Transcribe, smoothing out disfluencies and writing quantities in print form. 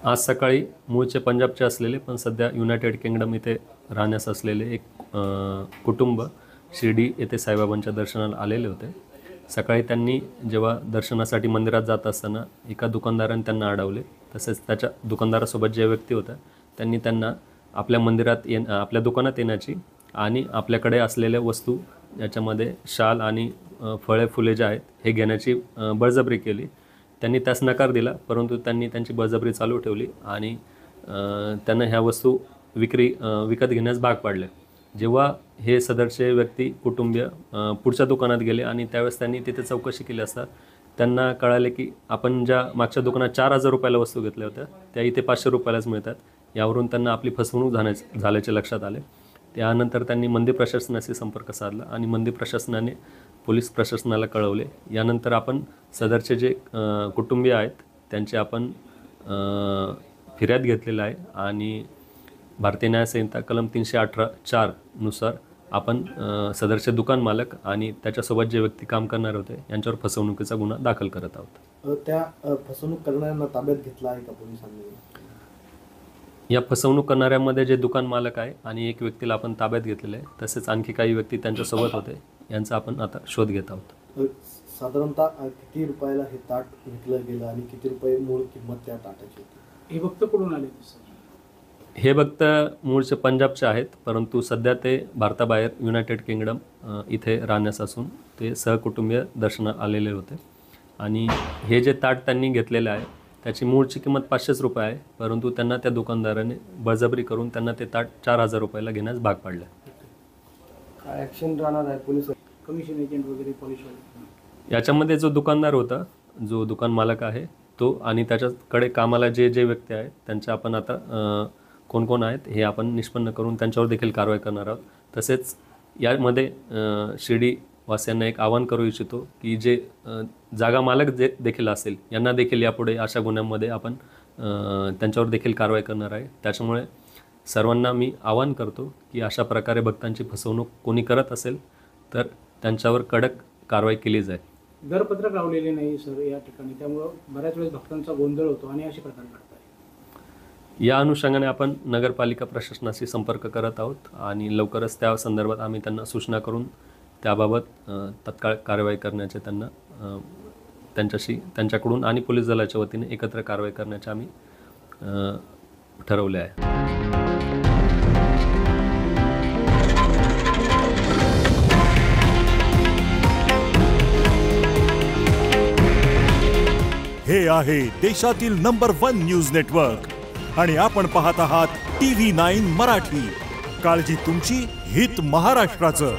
आज सकाळी मूळचे पंजाबचे असलेले पण सध्या युनायटेड किंगडम इथे राहण्यास असलेले एक कुटुंब शिर्डी येथे साईबाबांच्या दर्शनाला आलेले होते। सकाळी त्यांनी जेव्हा दर्शनासाठी मंदिरात जात असताना एका दुकानदाराने त्यांना अडवले। तसेच त्याच्या दुकानदारासोबत जे व्यक्ती होता त्यांनी त्यांना आपल्या मंदिरात आपल्या दुकानात येण्याची आणि आपल्याकडे असलेल्या वस्तू याच्यामध्ये शाल आणि फळे फुले जे आहेत हे घेण्याची बळजबरी केली। त्यांनी त्यास नकार दिला, परंतु त्यांनी त्यांची बळजबरी चालू ठेवली आणि त्यांना ह्या वस्तू विकत घेण्यास भाग पाडले। जेव्हा हे सदरचे व्यक्ती कुटुंबीय पुढच्या दुकानात गेले आणि त्यावेळेस त्यांनी तिथे चौकशी केली असता त्यांना कळाले की आपण ज्या मागच्या दुकानात 4000 रुपयाला वस्तू घेतल्या होत्या त्या इथे 500 रुपयालाच मिळतात। यावरून त्यांना आपली फसवणूक झाल्याचे लक्षात आले। त्यानंतर त्यांनी मंदिर प्रशासनाशी संपर्क साधला आणि मंदिर प्रशासनाने पोलीस प्रशासनाला कळवले। यानंतर आपण सदरचे जे कुटुंबीय आहेत त्यांचे आपण फिर्याद घेतलेला आहे आणि भारतीय न्याय संहिता कलम 318(4) नुसार आपण सदरचे दुकान मालक आणि त्याच्यासोबत जे व्यक्ती काम करणार होते यांच्यावर फसवणुकीचा गुन्हा दाखल करत आहोत। त्या फसवणूक करणाऱ्यांना ताब्यात घेतला आहे का पोलिसांनी? या फसवणूक करणाऱ्यांमध्ये जे दुकान मालक आहे आणि एक व्यक्तीला आपण ताब्यात घेतलेले आहे, तसेच आणखी काही व्यक्ती त्यांच्यासोबत होते यांचा आपण आता शोध घेत आहोत। साधारणतः किती रुपयाला हे ताट विकलं गेलं आणि किती रुपये मूळ किंमत त्या ताटाची होती? हे भक्त कुठून आले? हे भक्त मूळचे पंजाबचे आहेत, परंतु सध्या ते भारताबाहेर युनायटेड किंगडम इथे राहण्यास असून ते सहकुटुंबीय दर्शनाला आलेले होते। आणि हे जे ताट त्यांनी घेतलेले आहे त्याची मूळची किंमत 500 रुपये आहे, परंतु त्यांना त्या दुकानदाराने बळजबरी करून त्यांना ते ताट 4000 रुपयाला घेण्यास भाग पाडले। काय ॲक्शन राहणार आहे पोलीस? कमिशन एजंट वगैरे पोलीस? याच्यामध्ये जो दुकानदार होता, जो दुकान मालक आहे तो आणि त्याच्याकडे कामाला जे जे व्यक्ती आहेत त्यांच्या आपण आता कोण कोण आहेत हे आपण निष्पन्न करून त्यांच्यावर देखील कारवाई करणार आहोत। तसेच यामध्ये शिर्डी वासियांना एक आवाहन करू इच्छितो की जे जागा मालक जे देखील असेल यांना देखील यापुढे अशा गुन्ह्यांमध्ये आपण त्यांच्यावर देखील कारवाई करणार आहे। त्याच्यामुळे सर्वांना मी आवाहन करतो की अशा प्रकारे भक्तांची फसवणूक कोणी करत असेल तर त्यांच्यावर कडक कारवाई केली जाईल। दरपत्रक लावलेले नाही सर या ठिकाणी, त्यामुळे बऱ्याच वेळेस भक्तांचा गोंधळ होतो आणि असे प्रकार घडतात। या अनुषंगाने आपण नगरपालिका प्रशासनाशी संपर्क करत आहोत आणि लवकरच त्या संदर्भात आम्ही त्यांना सूचना करून त्याबाबत तत्काळ कारवाई करण्याचे त्यांच्याकडून आणि पोलीस दलाच्या वतीने एकत्र कारवाई करण्याचे आम्ही ठरवले आहे। हे आहे देशातील नंबर 1 न्यूज नेटवर्क आणि आपण पाहत आहात TV9 मराठी। काळजी तुमची, हित महाराष्ट्राचं।